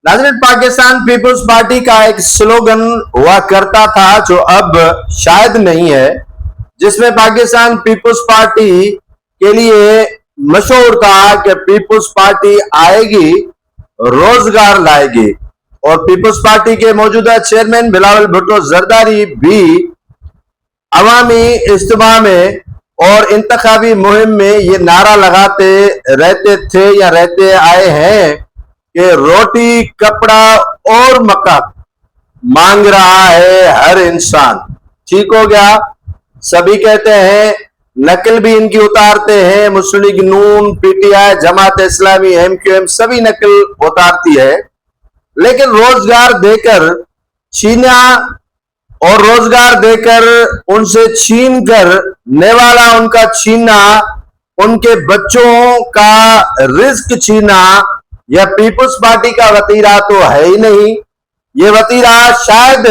नाज़रीन, Pakistan peoples party का एक स्लोगन हुआ करता था जो अब शायद नहीं है, जिसमें पाकिस्तान पीपल्स पार्टी के लिए मशहूर था कि पीपल्स पार्टी आएगी, रोजगार लाएगी। और पीपल्स पार्टी के मौजूदा चेयरमैन बिलावल भुट्टो जरदारी भी अवामी इज्तिमा में और इंतखाबी मुहिम में ये नारा लगाते रहते थे या रहते आए हैं कि रोटी, कपड़ा और मकान मांग रहा है हर इंसान। ठीक हो गया, सभी कहते हैं, नकल भी इनकी उतारते हैं। मुस्लिम लीग नून, पीटीआई, जमात इस्लामी, एमक्यूएम सभी नकल उतारती है, लेकिन रोजगार देकर छीना और रोजगार देकर उनसे छीन कर नेवाला उनका छीना, उनके बच्चों का रिस्क छीना, यह पीपल्स पार्टी का वतीरा तो है ही नहीं। यह वतीरा शायद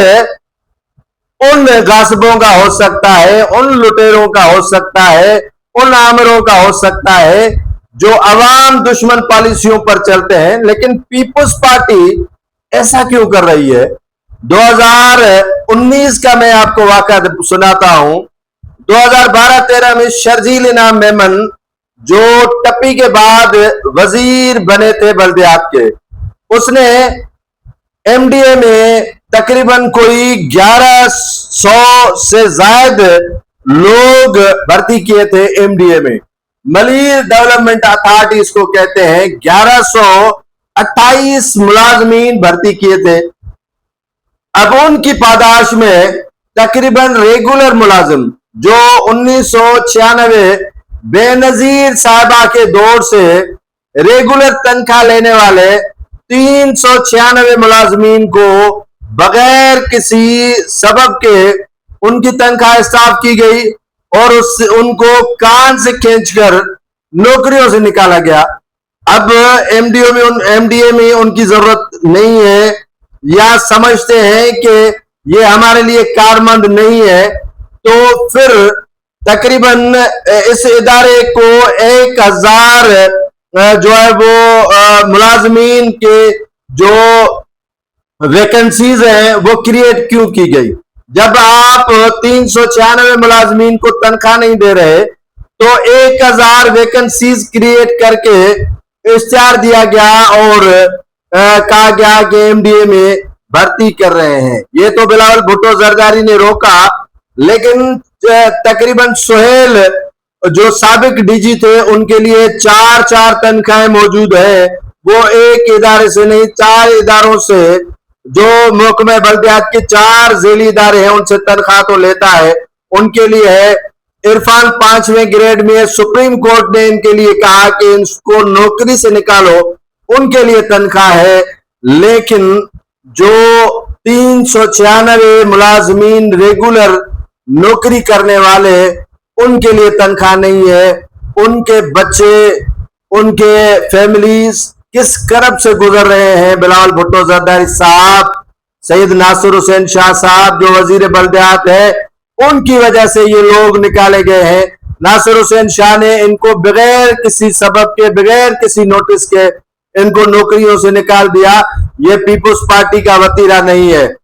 उन गासिबों का हो सकता है, उन लुटेरों का हो सकता है, उन आमिरों का हो सकता है जो अवाम दुश्मन पॉलिसियों पर चलते हैं। लेकिन पीपल्स पार्टी ऐसा क्यों कर रही है? 2019 का मैं आपको वाक़या सुनाता हूं। 2012-13 में शर्जील इनाम मेमन जो टप्पी के बाद वजीर बने थे बल्दियात के, उसने एमडीए में तकरीबन कोई 1100 से ज्यादा लोग भर्ती किए थे एमडीए में। मलीर डेवलपमेंट अथॉरिटी इसको कहते हैं। 1128 मुलाजमीन भर्ती किए थे। अब उनकी पादाश में तकरीबन रेगुलर मुलाजिम जो 1996 बेनजीर साहबा के दौर से रेगुलर तनख्वाह लेने वाले 396 मुलाजमीन को बगैर किसी सबब के उनकी तनख्वाह स्टाफ की गई और उनको कान से खींचकर नौकरियों से निकाला गया। अब एमडीए में उनकी जरूरत नहीं है या समझते हैं कि ये हमारे लिए कारमंद नहीं है, तो फिर तकरीबन इस इदारे को 1000 जो है वो मुलाजमीन के जो वैकेंसीज हैं वो क्रिएट क्यों की गई? जब आप 396 मुलाजमीन को तनख्वाह नहीं दे रहे तो 1000 वैकेंसीज क्रिएट करके इश्तिहार दिया गया और कहा गया कि एमडीए में भर्ती कर रहे हैं। ये तो बिलावल भुट्टो जरदारी ने रोका, लेकिन तकरीबन सुहेल जो साबिक डीजी थे उनके लिए 4 तनख्वाहें मौजूद है। वो एक इदारे से नहीं, 4 इदारों से, जो महकमे बल्दियात के 4 झेली इदारे हैं उनसे तनख्वाह तो लेता है। उनके लिए है। इरफान 5वें ग्रेड में सुप्रीम कोर्ट ने इनके लिए कहा कि इनको नौकरी से निकालो, उनके लिए तनख्वाह है। लेकिन जो 396 मुलाजमीन रेगुलर नौकरी करने वाले, उनके लिए तनख्वाह नहीं है। उनके बच्चे, उनके फैमिलीज किस करब से गुजर रहे हैं? बिलावल भुट्टो जरदारी साहब, सैयद नासिर हुसैन शाह साहब जो वजीर बल्दियात है, उनकी वजह से ये लोग निकाले गए हैं। नासिर हुसैन शाह ने इनको बगैर किसी सबब के, बगैर किसी नोटिस के इनको नौकरियों से निकाल दिया। ये पीपल्स पार्टी का वतीरा नहीं है।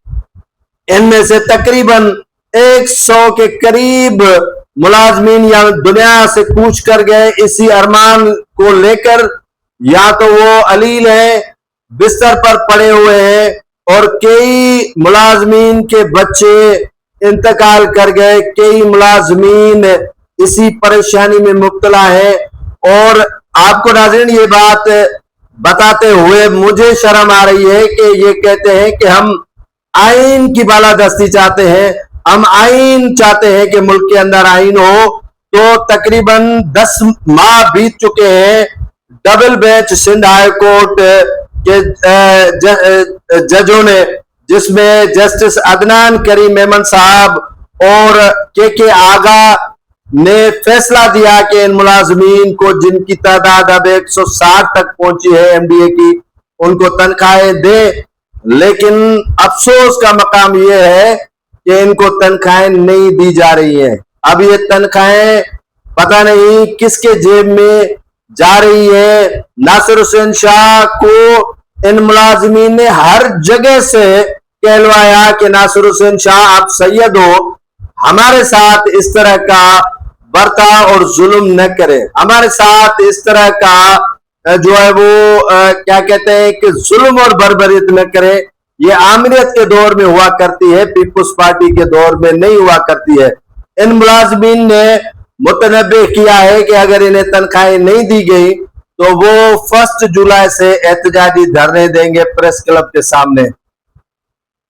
इनमें से तकरीबन 100 के करीब मुलाजमीन या दुनिया से कूच कर गए इसी अरमान को लेकर। या तो वो अलील है, बिस्तर पर पड़े हुए हैं, और कई मुलाजमीन के बच्चे इंतकाल कर गए, कई मुलाजमीन इसी परेशानी में मुब्तला है। और आपको नाज़रीन ये बात बताते हुए मुझे शर्म आ रही है कि ये कहते हैं कि हम आइन की बालादस्ती चाहते हैं, हम आइन चाहते हैं कि मुल्क के अंदर आइन हो। तो तकरीबन 10 माह बीत चुके हैं double bench Sindh high court के जजों ने, जिसमें जस्टिस अदनान करीम मेमन साहब और के आगा ने फैसला दिया कि इन मुलाजमीन को, जिनकी तादाद अब 160 तक पहुंची है एमडीए की, उनको तनख्वाहें दे। लेकिन अफसोस का मकाम यह है कि इनको तनख्वाहें नहीं दी जा रही हैं। अब ये तनख्वाहें पता नहीं किसके जेब में जा रही है। नासिर हुसैन शाह को इन मुलाजमीन ने हर जगह से कहलवाया कि नासिर हुसैन शाह आप सैयद हो, हमारे साथ इस तरह का बर्ताव और जुल्म न करें, हमारे साथ इस तरह का जो है वो क्या कहते हैं कि जुल्म और बर्बरियत न करें। ये आमिरियत के दौर में हुआ करती है, पीपुल्स पार्टी के दौर में नहीं हुआ करती है। इन मुलाजमीन ने मुतनब्बे किया है कि अगर इन्हें तनख्वाहें नहीं दी गई तो वो 1 जुलाई से एहतजाजी धरने देंगे प्रेस क्लब के सामने।